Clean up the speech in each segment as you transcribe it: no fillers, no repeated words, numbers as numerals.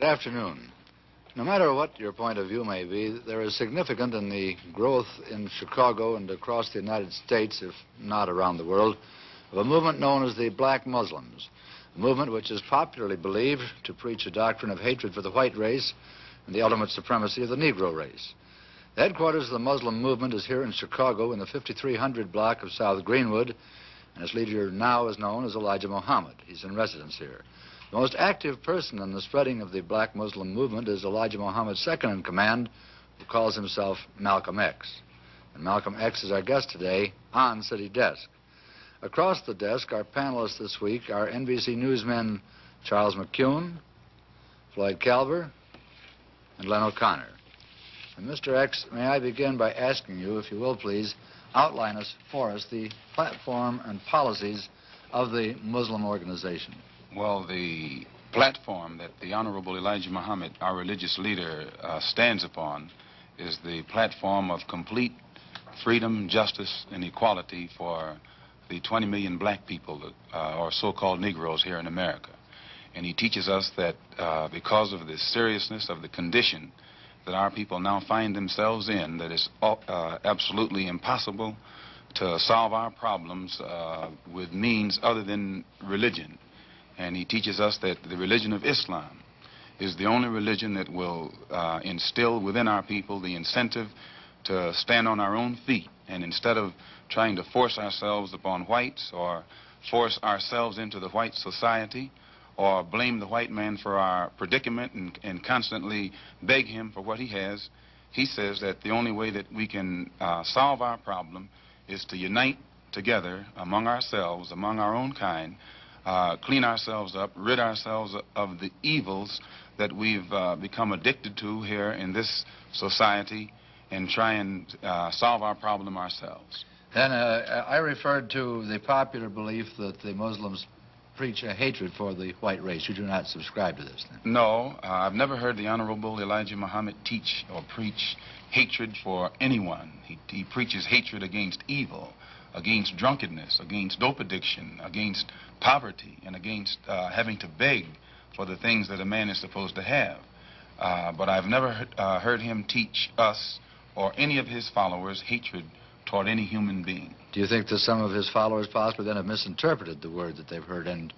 Good afternoon. No matter what your point of view may be, there is significant in the growth in Chicago and across the United States, if not around the world, of a movement known as the Black Muslims, a movement which is popularly believed to preach a doctrine of hatred for the white race and the ultimate supremacy of the Negro race. The headquarters of the Muslim movement is here in Chicago in the 5300 block of South Greenwood, and its leader now is known as Elijah Muhammad. He's in residence here. The most active person in the spreading of the Black Muslim movement is Elijah Muhammad's second-in-command, who calls himself Malcolm X. And Malcolm X is our guest today on City Desk. Across the desk, our panelists this week are NBC newsmen Charles McCuen, Floyd Kalber, and Len O'Connor. And Mr. X, may I begin by asking you, if you will please, outline for us the platform and policies of the Muslim organization. Well, the platform that the Honorable Elijah Muhammad, our religious leader, stands upon is the platform of complete freedom, justice, and equality for the 20 million black people, or so-called Negroes here in America. And he teaches us that because of the seriousness of the condition that our people now find themselves in, that it's absolutely impossible to solve our problems with means other than religion. And he teaches us that the religion of Islam is the only religion that will instill within our people the incentive to stand on our own feet. And instead of trying to force ourselves upon whites or force ourselves into the white society or blame the white man for our predicament and constantly beg him for what he has, he says that the only way that we can solve our problem is to unite together among ourselves, among our own kind, clean ourselves up, rid ourselves of the evils that we've become addicted to here in this society, and try and solve our problem ourselves. Then I referred to the popular belief that the Muslims preach a hatred for the white race. You do not subscribe to this, then? No, I've never heard the Honorable Elijah Muhammad teach or preach hatred for anyone. He preaches hatred against evil, against drunkenness, against dope addiction, against poverty, and against having to beg for the things that a man is supposed to have. But I've never heard him teach us or any of his followers hatred toward any human being. Do you think that some of his followers possibly then have misinterpreted the word that they've heard and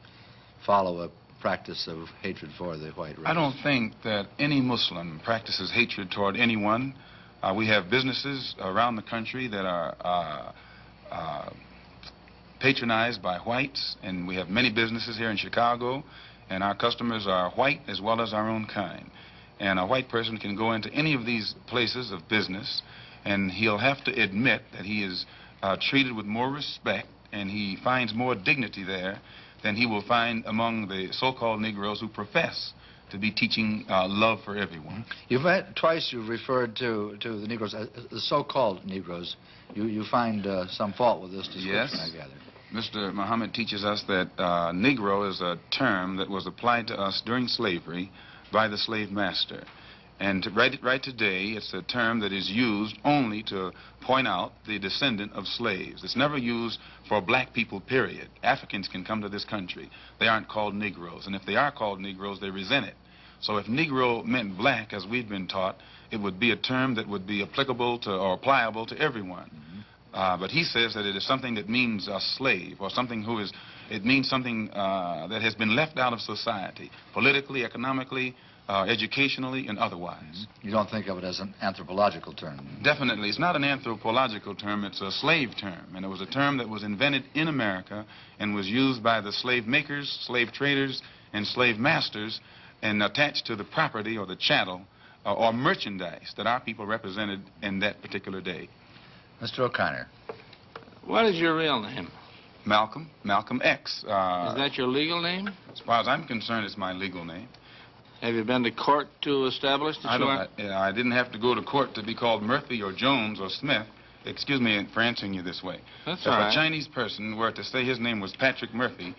follow a practice of hatred for the white race? I don't think that any Muslim practices hatred toward anyone. We have businesses around the country that are patronized by whites, and we have many businesses here in Chicago, and our customers are white as well as our own kind. And a white person can go into any of these places of business, and he'll have to admit that he is treated with more respect, and he finds more dignity there than he will find among the so-called Negroes who profess to be teaching love for everyone. Twice you've referred to the Negroes, the so-called Negroes. You find some fault with this description, yes, I gather. Mr. Muhammad teaches us that Negro is a term that was applied to us during slavery by the slave master. And right today, it's a term that is used only to point out the descendant of slaves. It's never used for black people, period. Africans can come to this country. They aren't called Negroes. And if they are called Negroes, they resent it. So if Negro meant black, as we've been taught, it would be a term that would be applicable to or pliable to everyone. But he says that it is something that means a slave, or something who is, it means something that has been left out of society, politically, economically, educationally, and otherwise. You don't think of it as an anthropological term? Definitely. It's not an anthropological term. It's a slave term. And it was a term that was invented in America and was used by the slave makers, slave traders, and slave masters, and attached to the property or the chattel or merchandise that our people represented in that particular day. Mr. O'Connor. What is your real name? Malcolm X. Is that your legal name? As far as I'm concerned, it's my legal name. Have you been to court to establish that I didn't have to go to court to be called Murphy or Jones or Smith. Excuse me for answering you this way. That's all right. If a Chinese person were to say his name was Patrick Murphy,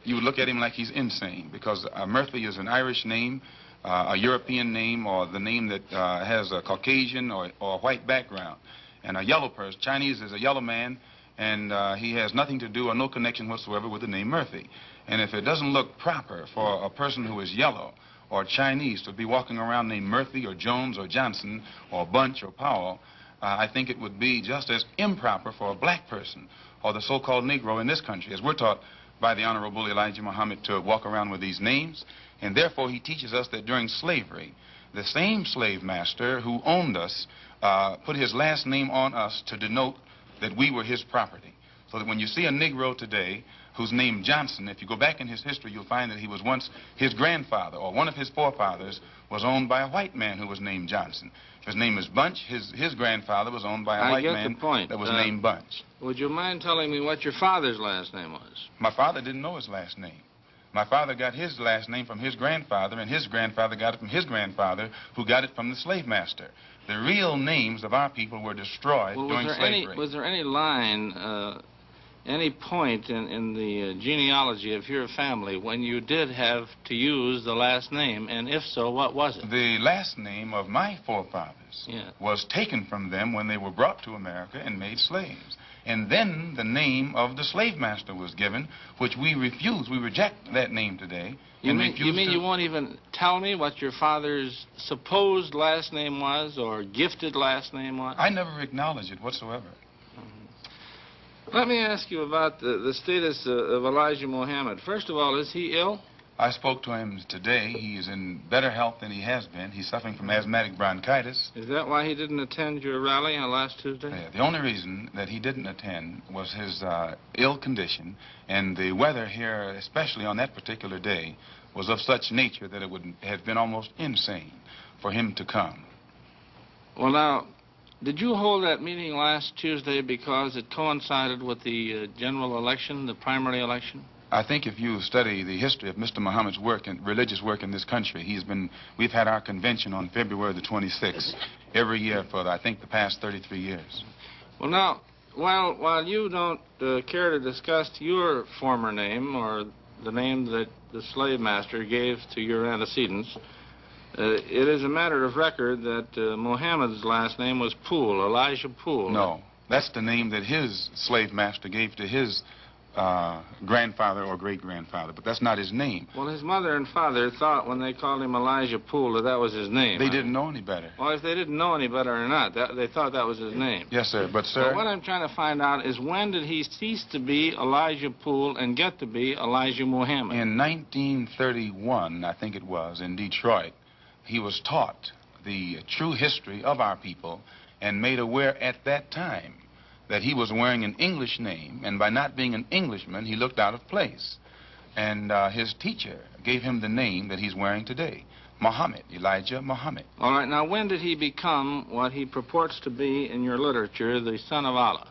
you would look at him like he's insane, because Murphy is an Irish name, a European name, or the name that has a Caucasian or a white background. And a yellow person, Chinese is a yellow man, and he has nothing to do or no connection whatsoever with the name Murphy. And if it doesn't look proper for a person who is yellow or Chinese to be walking around named Murphy or Jones or Johnson or Bunch or Powell, I think it would be just as improper for a black person or the so-called Negro in this country, as we're taught by the Honorable Elijah Muhammad, to walk around with these names. And therefore, he teaches us that during slavery, the same slave master who owned us put his last name on us to denote that we were his property. So that when you see a Negro today who's named Johnson, if you go back in his history, you'll find that he was once his grandfather, or one of his forefathers was owned by a white man who was named Johnson. If his name is Bunch, his grandfather was owned by a white man that was named Bunch. Would you mind telling me what your father's last name was? My father didn't know his last name. My father got his last name from his grandfather, and his grandfather got it from his grandfather, who got it from the slave master. The real names of our people were destroyed during slavery. Was there any line, any point in the genealogy of your family when you did have to use the last name, and if so, what was it? The last name of my forefathers was taken from them when they were brought to America and made slaves. And then the name of the slave master was given, which we refuse. We reject that name today. You mean you won't even tell me what your father's supposed last name was or gifted last name was? I never acknowledge it whatsoever. Let me ask you about the status of Elijah Muhammad. First of all, is he ill? I spoke to him today. He is in better health than he has been. He's suffering from asthmatic bronchitis. Is that why he didn't attend your rally on last Tuesday? Yeah, the only reason that he didn't attend was his ill condition, and the weather here, especially on that particular day, was of such nature that it would have been almost insane for him to come. Well, now, did you hold that meeting last Tuesday because it coincided with the general election, the primary election? I think if you study the history of Mr. Muhammad's work and religious work in this country, we've had our convention on February the 26th every year for, I think, the past 33 years. Well, now, while you don't care to discuss your former name or the name that the slave master gave to your antecedents, it is a matter of record that Muhammad's last name was Poole, Elijah Poole. No, that's the name that his slave master gave to his grandfather or great-grandfather, but that's not his name. Well, his mother and father thought when they called him Elijah Poole that was his name. They didn't know any better. Well, if they didn't know any better or not, they thought that was his name. Yes, sir, but, sir... But what I'm trying to find out is when did he cease to be Elijah Poole and get to be Elijah Muhammad? In 1931, I think it was, in Detroit, he was taught the true history of our people and made aware at that time that he was wearing an English name, and by not being an Englishman, he looked out of place. And his teacher gave him the name that he's wearing today, Muhammad, Elijah Muhammad. All right, now when did he become what he purports to be in your literature, the son of Allah?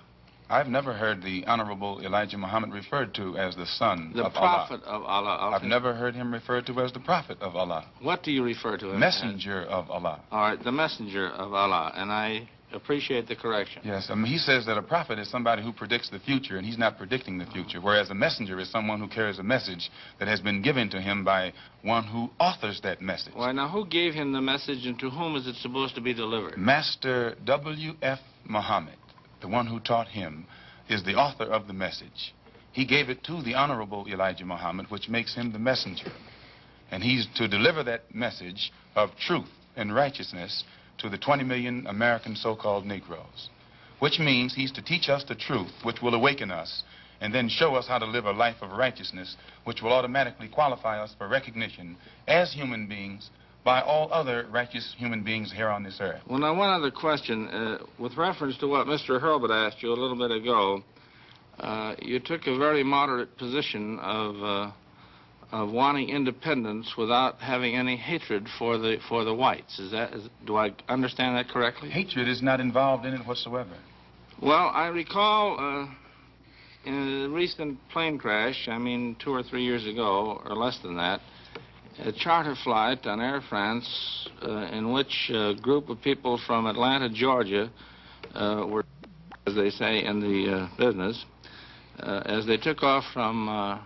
I've never heard the Honorable Elijah Muhammad referred to as the son of Allah. The prophet of Allah. I've never heard him referred to as the prophet of Allah. What do you refer to him Messenger of Allah. All right, the messenger of Allah, and I appreciate the correction. Yes, he says that a prophet is somebody who predicts the future, and he's not predicting the future, whereas a messenger is someone who carries a message that has been given to him by one who authors that message. Why, now, who gave him the message, and to whom is it supposed to be delivered? Master W.F. Muhammad, the one who taught him, is the author of the message. He gave it to the Honorable Elijah Muhammad, which makes him the messenger. And he's to deliver that message of truth and righteousness to the 20 million American so-called Negroes, which means he's to teach us the truth, which will awaken us, and then show us how to live a life of righteousness, which will automatically qualify us for recognition as human beings by all other righteous human beings here on this earth. Well, now, one other question. With reference to what Mr. Hurlbut asked you a little bit ago, you took a very moderate position of wanting independence without having any hatred for the whites. Do I understand that correctly? Hatred is not involved in it whatsoever. Well, I recall in a recent plane crash, 2 or 3 years ago, or less than that, a charter flight on Air France in which a group of people from Atlanta, Georgia, were, as they say in the business, as they took off from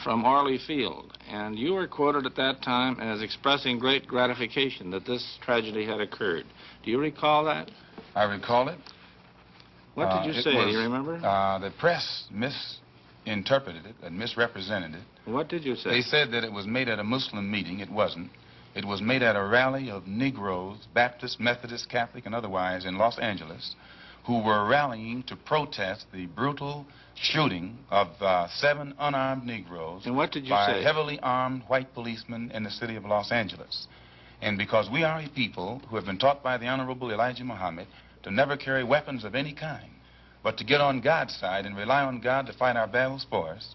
Orly Field. And you were quoted at that time as expressing great gratification that this tragedy had occurred. Do you recall that? I recall it. What did you say? Do you remember? The press misinterpreted it and misrepresented it. What did you say? They said that it was made at a Muslim meeting. It wasn't. It was made at a rally of Negroes, Baptist, Methodist, Catholic, and otherwise in Los Angeles, who were rallying to protest the brutal shooting of 7 unarmed Negroes And what did you by say? heavily armed white policemen in the city of Los Angeles. And because we are a people who have been taught by the Honorable Elijah Muhammad to never carry weapons of any kind, but to get on God's side and rely on God to fight our battles for us,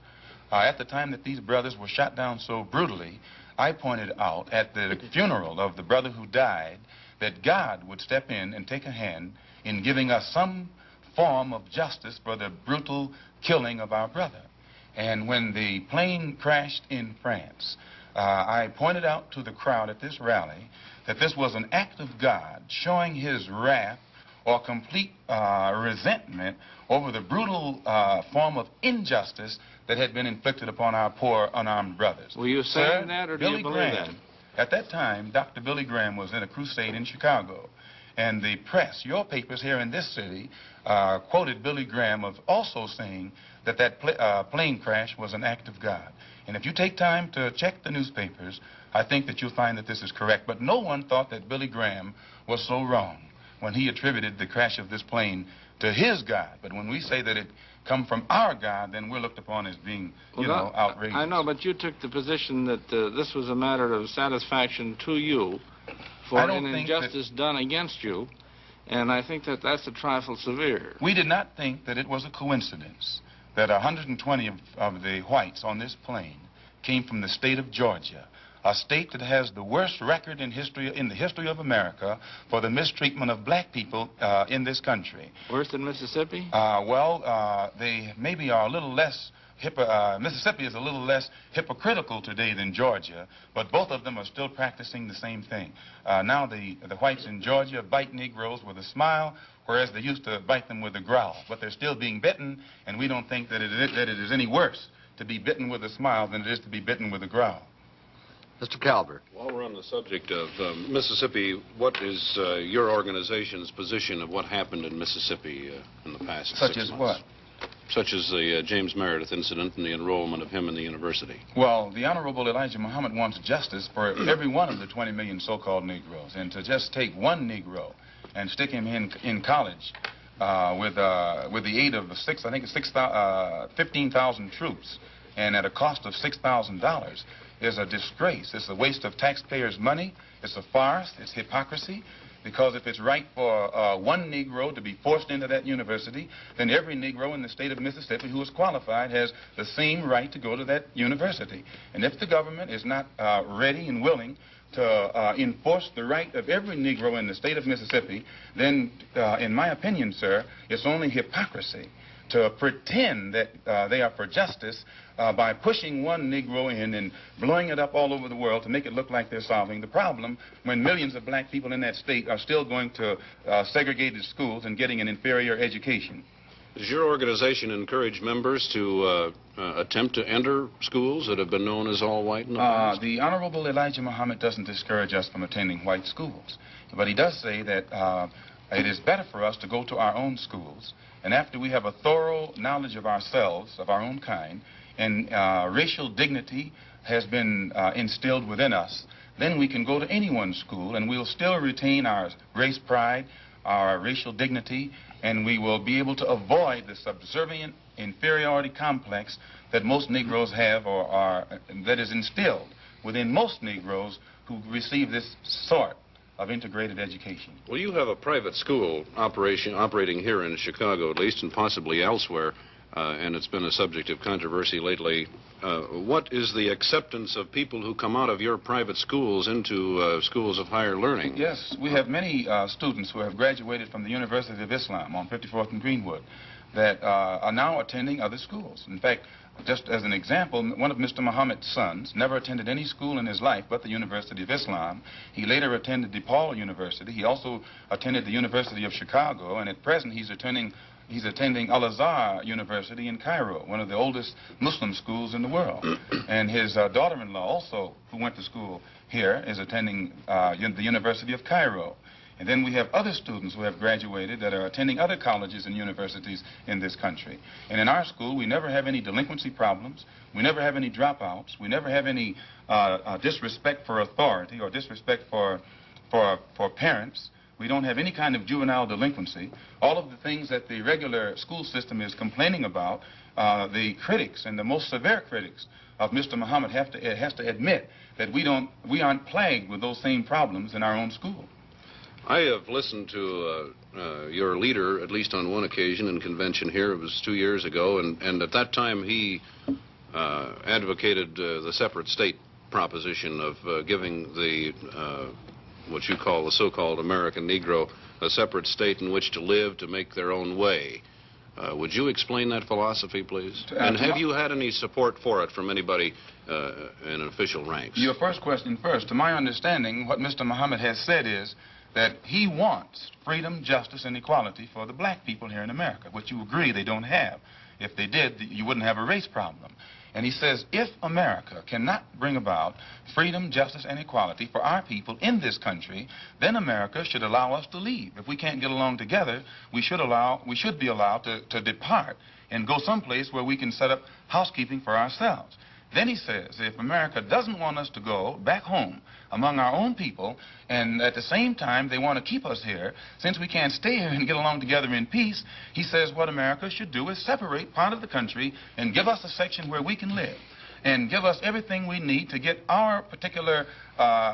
at the time that these brothers were shot down so brutally, I pointed out at the funeral of the brother who died that God would step in and take a hand in giving us some form of justice for the brutal killing of our brother. And when the plane crashed in France, I pointed out to the crowd at this rally that this was an act of God showing his wrath or complete resentment over the brutal form of injustice that had been inflicted upon our poor unarmed brothers. Were you saying that, or do you believe that? At that time, Dr. Billy Graham was in a crusade in Chicago, and the press, your papers here in this city, quoted Billy Graham of also saying that plane crash was an act of God. And if you take time to check the newspapers, I think that you'll find that this is correct. But no one thought that Billy Graham was so wrong when he attributed the crash of this plane to his God. But when we say that it come from our God, then we're looked upon as being, outrageous. I know, but you took the position that this was a matter of satisfaction to you for an injustice done against you, and I think that that's a trifle severe. We did not think that it was a coincidence that 120 of the whites on this plane came from the state of Georgia, a state that has the worst record in the history of America for the mistreatment of black people in this country. Worse than Mississippi? They maybe are a little less, Mississippi is a little less hypocritical today than Georgia, but both of them are still practicing the same thing. Now the whites in Georgia bite Negroes with a smile, whereas they used to bite them with a growl. But they're still being bitten, and we don't think that it is any worse to be bitten with a smile than it is to be bitten with a growl. Mr. Kalber. While we're on the subject of Mississippi, what is your organization's position of what happened in Mississippi in the past 6 months? Such as what? Such as the James Meredith incident and the enrollment of him in the university. Well, the Honorable Elijah Muhammad wants justice for every one of the 20 million so-called Negroes. And to just take one Negro and stick him in college with the aid of 15,000 troops and at a cost of $6,000 is a disgrace. It's a waste of taxpayers' money. It's a farce. It's hypocrisy. Because if it's right for one Negro to be forced into that university, then every Negro in the state of Mississippi who is qualified has the same right to go to that university. And if the government is not ready and willing to enforce the right of every Negro in the state of Mississippi, then, in my opinion, sir, it's only hypocrisy to pretend that they are for justice by pushing one Negro in and blowing it up all over the world to make it look like they're solving the problem when millions of black people in that state are still going to segregated schools and getting an inferior education. Does your organization encourage members to attempt to enter schools that have been known as all white in the past? The Honorable Elijah Muhammad doesn't discourage us from attending white schools, but he does say that it is better for us to go to our own schools, and after we have a thorough knowledge of ourselves, of our own kind, and racial dignity has been instilled within us, then we can go to anyone's school and we'll still retain our race pride, our racial dignity, and we will be able to avoid the subservient inferiority complex that most Negroes have that is instilled within most Negroes who receive this sort of integrated education. Well, you have a private school operating here in Chicago, at least, and possibly elsewhere, and it's been a subject of controversy lately. What is the acceptance of people who come out of your private schools into schools of higher learning? Yes, we have many students who have graduated from the University of Islam on 54th and Greenwood that are now attending other schools. In fact, just as an example, one of Mr. Muhammad's sons never attended any school in his life but the University of Islam. He later attended DePaul University. He also attended the University of Chicago, and at present he's attending Al-Azhar University in Cairo, one of the oldest Muslim schools in the world. And his daughter-in-law also, who went to school here, is attending the University of Cairo. And then we have other students who have graduated that are attending other colleges and universities in this country. And in our school, we never have any delinquency problems. We never have any dropouts. We never have any disrespect for authority or disrespect for parents. We don't have any kind of juvenile delinquency. All of the things that the regular school system is complaining about, the critics and the most severe critics of Mr. Muhammad has to admit that we aren't plagued with those same problems in our own school. I have listened to your leader, at least on one occasion in convention here. It was 2 years ago, and at that time he advocated the separate state proposition of giving the what you call the so-called American Negro a separate state in which to live, to make their own way. Would you explain that philosophy, please? And have you had any support for it from anybody in official ranks? Your first question first. To my understanding, what Mr. Muhammad has said is that he wants freedom, justice, and equality for the black people here in America, which you agree they don't have. If they did, you wouldn't have a race problem. And he says, if America cannot bring about freedom, justice, and equality for our people in this country, then America should allow us to leave. If we can't get along together, we should be allowed to depart and go someplace where we can set up housekeeping for ourselves. Then he says, if America doesn't want us to go back home among our own people, and at the same time they want to keep us here, since we can't stay here and get along together in peace, he says what America should do is separate part of the country and give us a section where we can live, and give us everything we need to get our particular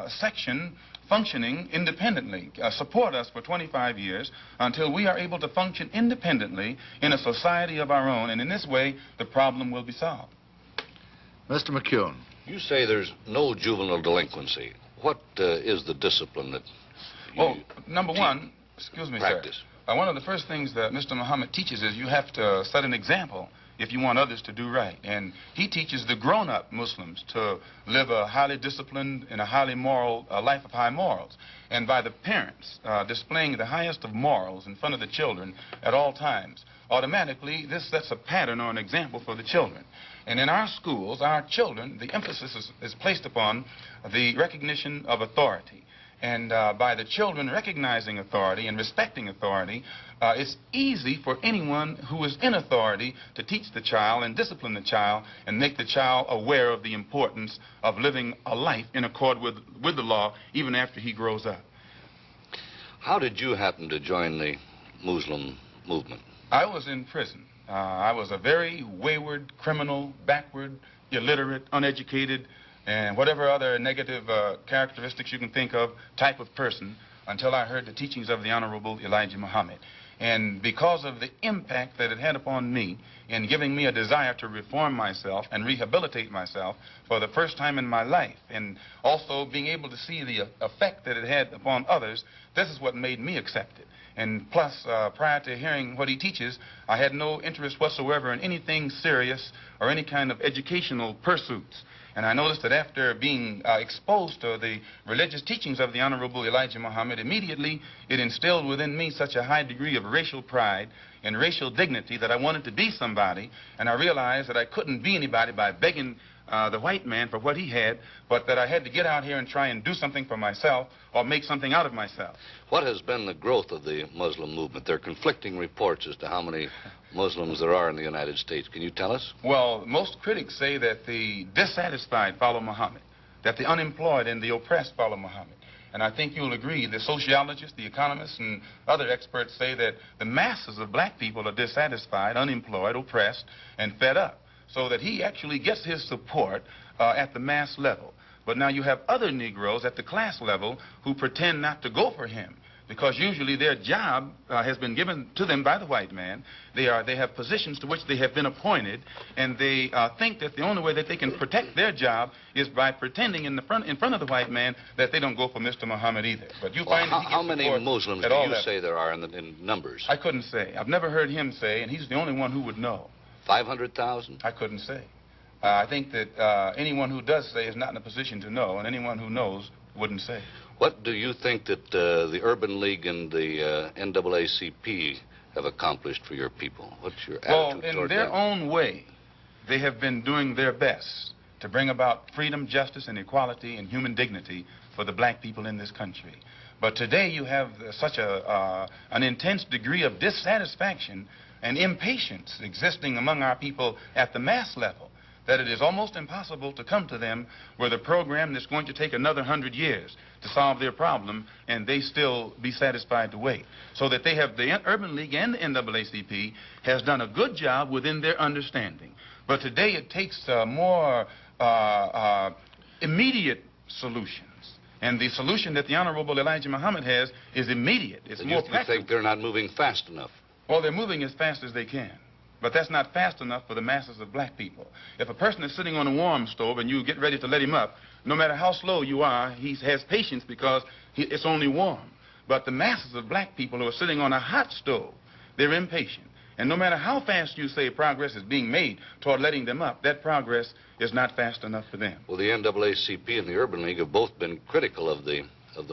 section functioning independently, support us for 25 years until we are able to function independently in a society of our own, and in this way the problem will be solved. Mr. McCuen. You say there's no juvenile delinquency. What is the discipline that you Well, number one, excuse me, practice? Sir. One of the first things that Mr. Muhammad teaches is you have to set an example if you want others to do right. And he teaches the grown-up Muslims to live a highly disciplined and a highly moral life of high morals. And by the parents displaying the highest of morals in front of the children at all times, automatically this sets a pattern or an example for the children. And in our schools, our children, the emphasis is placed upon the recognition of authority. And by the children recognizing authority and respecting authority, it's easy for anyone who is in authority to teach the child and discipline the child and make the child aware of the importance of living a life in accord with the law even after he grows up. How did you happen to join the Muslim movement? I was in prison. I was a very wayward, criminal, backward, illiterate, uneducated, and whatever other negative characteristics you can think of type of person until I heard the teachings of the Honorable Elijah Muhammad. And because of the impact that it had upon me in giving me a desire to reform myself and rehabilitate myself for the first time in my life, and also being able to see the effect that it had upon others, this is what made me accept it. And plus, prior to hearing what he teaches, I had no interest whatsoever in anything serious or any kind of educational pursuits. And I noticed that after being exposed to the religious teachings of the Honorable Elijah Muhammad, immediately it instilled within me such a high degree of racial pride and racial dignity that I wanted to be somebody. And I realized that I couldn't be anybody by begging the white man for what he had, but that I had to get out here and try and do something for myself or make something out of myself. What has been the growth of the Muslim movement? There are conflicting reports as to how many Muslims there are in the United States. Can you tell us? Well, most critics say that the dissatisfied follow Muhammad, that the unemployed and the oppressed follow Muhammad. And I think you'll agree, the sociologists, the economists, and other experts say that the masses of black people are dissatisfied, unemployed, oppressed, and fed up, so that he actually gets his support at the mass level. But now you have other Negroes at the class level who pretend not to go for him, because usually their job has been given to them by the white man. They have positions to which they have been appointed, and they think that the only way that they can protect their job is by pretending in front of the white man that they don't go for Mr. Muhammad either. But you find that he gets how many support Muslims at do all you levels. say there are in numbers? I couldn't say. I've never heard him say, and he's the only one who would know. 500,000? I couldn't say. I think that anyone who does say is not in a position to know, and anyone who knows wouldn't say. What do you think that the Urban League and the NAACP have accomplished for your people? What's your attitude in toward their them? own way, they have been doing their best to bring about freedom, justice, and equality and human dignity for the black people in this country. But today you have such an intense degree of dissatisfaction and impatience existing among our people at the mass level that it is almost impossible to come to them with a program that's going to take another 100 years to solve their problem, and they still be satisfied to wait. So that they have, the Urban League and the NAACP has done a good job within their understanding. But today it takes more immediate solutions. And the solution that the Honorable Elijah Muhammad has is immediate. It's more practical. You think they're not moving fast enough? Well, they're moving as fast as they can. But that's not fast enough for the masses of black people. If a person is sitting on a warm stove and you get ready to let him up, no matter how slow you are, he has patience because it's only warm. But the masses of black people who are sitting on a hot stove, they're impatient. And no matter how fast you say progress is being made toward letting them up, that progress is not fast enough for them. Well, the NAACP and the Urban League have both been critical of the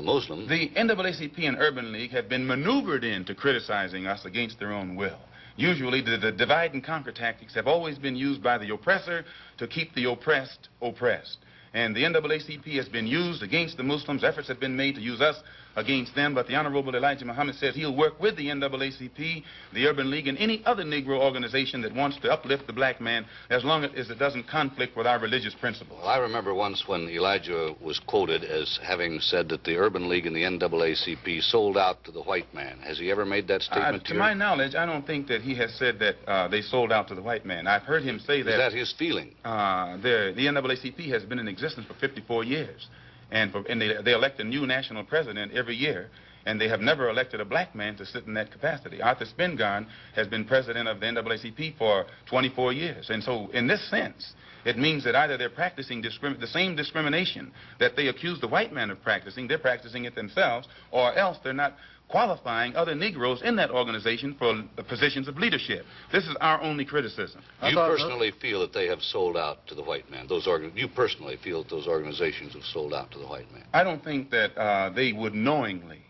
Muslims. The NAACP and Urban League have been maneuvered into criticizing us against their own will. Usually, the divide and conquer tactics have always been used by the oppressor to keep the oppressed oppressed. And the NAACP has been used against the Muslims. Efforts have been made to use us against them, but the Honorable Elijah Muhammad says he'll work with the NAACP, the Urban League, and any other Negro organization that wants to uplift the black man as long as it doesn't conflict with our religious principles. Well, I remember once when Elijah was quoted as having said that the Urban League and the NAACP sold out to the white man. Has he ever made that statement to my knowledge, I don't think that he has said that they sold out to the white man. I've heard him say that. Is that his feeling? The NAACP has been in existence for 54 years. And they elect a new national president every year, and they have never elected a black man to sit in that capacity. Arthur Spingarn has been president of the NAACP for 24 years. And so in this sense, it means that either they're practicing the same discrimination that they accuse the white man of practicing, they're practicing it themselves, or else they're not qualifying other Negroes in that organization for positions of leadership. This is our only criticism. You personally feel that they have sold out to the white man? You personally feel that those organizations have sold out to the white man? I don't think that they would knowingly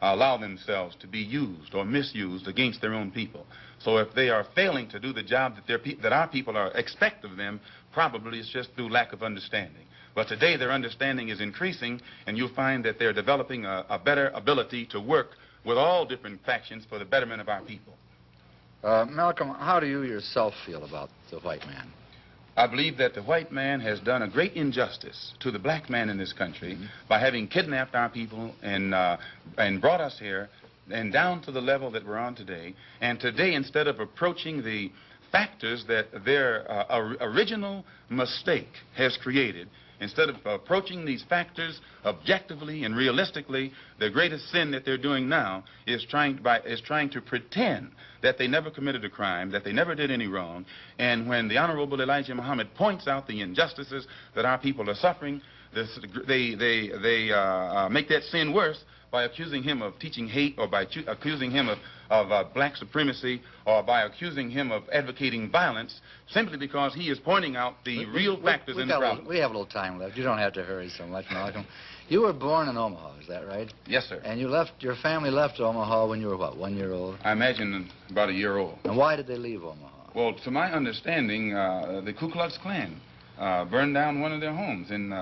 allow themselves to be used or misused against their own people. So if they are failing to do the job that our people expect of them, probably it's just through lack of understanding. But today their understanding is increasing, and you'll find that they're developing a better ability to work with all different factions for the betterment of our people. Malcolm, how do you yourself feel about the white man? I believe that the white man has done a great injustice to the black man in this country by having kidnapped our people and brought us here and down to the level that we're on today. And today, instead of approaching the factors that their original mistake has created, instead of approaching these factors objectively and realistically, the greatest sin that they're doing now is trying to pretend that they never committed a crime, that they never did any wrong. And when the Honorable Elijah Muhammad points out the injustices that our people are suffering, they make that sin worse by accusing him of teaching hate, or by accusing him of black supremacy, or by accusing him of advocating violence, simply because he is pointing out the real factors in the problem. We have a little time left. You don't have to hurry so much, Malcolm. You were born in Omaha, is that right? Yes, sir. And your family left Omaha when you were, what, 1 year old? I imagine about a year old. And why did they leave Omaha? Well, to my understanding, the Ku Klux Klan burned down one of their homes in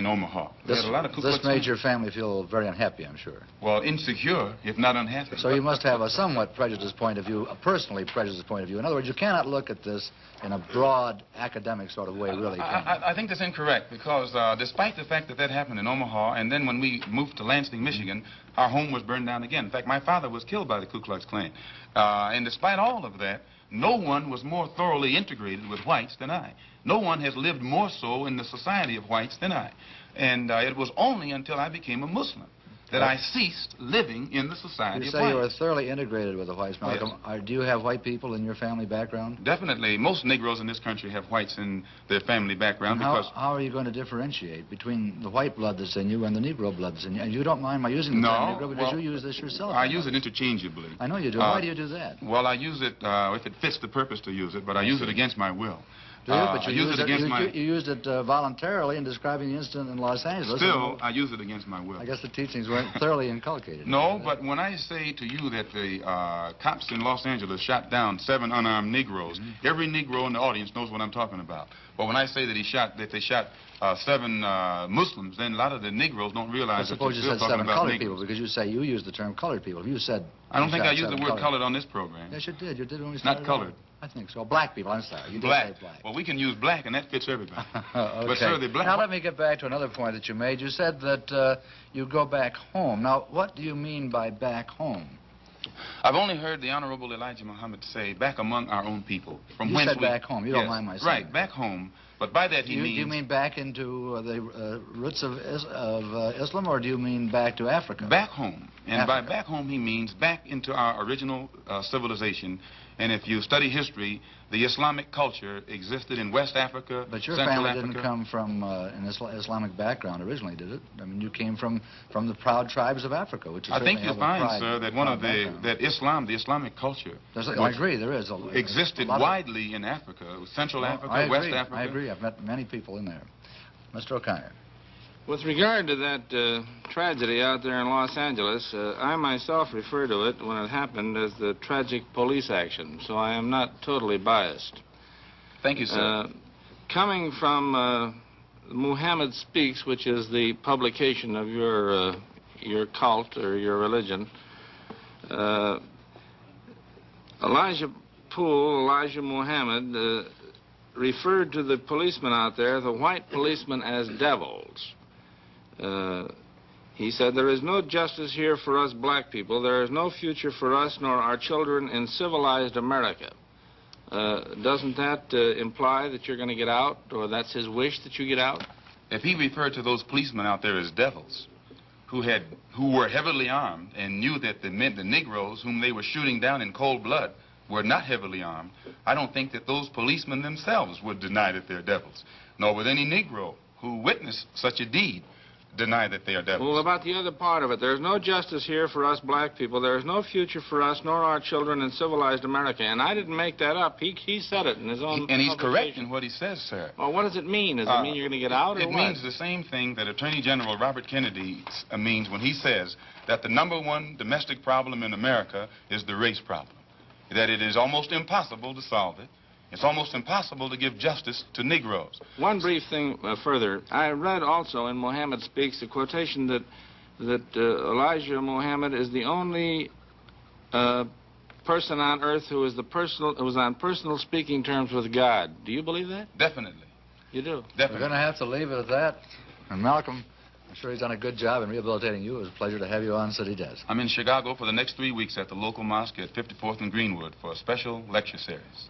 Omaha. This made your family feel very unhappy, I'm sure. Well, insecure, if not unhappy. So you must have a somewhat prejudiced point of view, a personally prejudiced point of view. In other words, you cannot look at this in a broad, academic sort of way, really. I think that's incorrect, because despite the fact that that happened in Omaha, and then when we moved to Lansing, Michigan, our home was burned down again. In fact, my father was killed by the Ku Klux Klan. And despite all of that, no one was more thoroughly integrated with whites than I. No one has lived more so in the society of whites than I. And it was only until I became a Muslim that I ceased living in the society of whites. You say you were thoroughly integrated with the whites, Malcolm. Yes. Do you have white people in your family background? Definitely. Most Negroes in this country have whites in their family background. How are you going to differentiate between the white blood that's in you and the Negro blood that's in you? And you don't mind my using the term Negro because you use this yourself. I use it interchangeably. I know you do. Why do you do that? Well, I use it if it fits the purpose to use it, but I use it against my will. Do you? But you used it voluntarily in describing the incident in Los Angeles. Still, I use it against my will. I guess the teachings were weren't thoroughly inculcated. No, but when I say to you that the cops in Los Angeles shot down 7 unarmed Negroes, every Negro in the audience knows what I'm talking about. But when I say that they shot 7 Muslims, then a lot of the Negroes don't realize that suppose you're you still said talking 7 about colored Negroes. people, because you say you used the term colored people. If you said... I don't think I used used the word colored on this program. Yes, you did. You did when we Not started. colored. I think so. Black people, I'm sorry. You did Black. say black. Well, we can use black, and that fits everybody. Okay. But, sir, the black... Now, let me get back to another point that you made. You said that you go back home. Now, what do you mean by back home? I've only heard the Honorable Elijah Muhammad say, back among our own people. From You whence said back home. You don't mind my saying Right, that. back home. But by that he means... Do you mean back into the roots of Islam, or do you mean back to Africa? Back home. And Africa. by back home he means back into our original civilization. And if you study history, the Islamic culture existed in West Africa, But your Central family Africa. didn't come from an Islamic background originally, did it? I mean, you came from the proud tribes of Africa, which is I think certainly you'll have a find, pride- sir, that one of proud the background. that Islam, the Islamic culture, I agree, there is existed a lot of- widely in Africa, Central Well, Africa, I agree, West Africa. I agree. I've met many people in there. Mr. O'Connor. With regard to that tragedy out there in Los Angeles, I myself refer to it, when it happened, as the tragic police action, so I am not totally biased. Thank you, sir. Coming from Muhammad Speaks, which is the publication of your cult or your religion, Elijah Muhammad, referred to the policemen out there, the white policemen, as devils. He said, there is no justice here for us black people. There is no future for us nor our children in civilized America. Doesn't that imply that you're going to get out, or that's his wish that you get out? If he referred to those policemen out there as devils, who were heavily armed and knew that the Negroes whom they were shooting down in cold blood were not heavily armed, I don't think that those policemen themselves would deny that they're devils, nor would any Negro who witnessed such a deed deny that they are devils. Well, about the other part of it, there's no justice here for us black people. There is no future for us nor our children in civilized America. And I didn't make that up. He said it in his own And he's correct publication. in what he says, sir. Well, what does it mean? Does it mean you're going to get out, or It what? means the same thing that Attorney General Robert Kennedy means when he says that the #1 domestic problem in America is the race problem, that it is almost impossible to solve it. It's almost impossible to give justice to Negroes. One brief thing further. I read also in Muhammad Speaks a quotation that Elijah Muhammad is the only person on earth who was on personal speaking terms with God. Do you believe that? Definitely. You do? We're Definitely. going to have to leave it at that. And Malcolm, I'm sure he's done a good job in rehabilitating you. It was a pleasure to have you on City Desk. I'm in Chicago for the next 3 weeks at the local mosque at 54th and Greenwood for a special lecture series.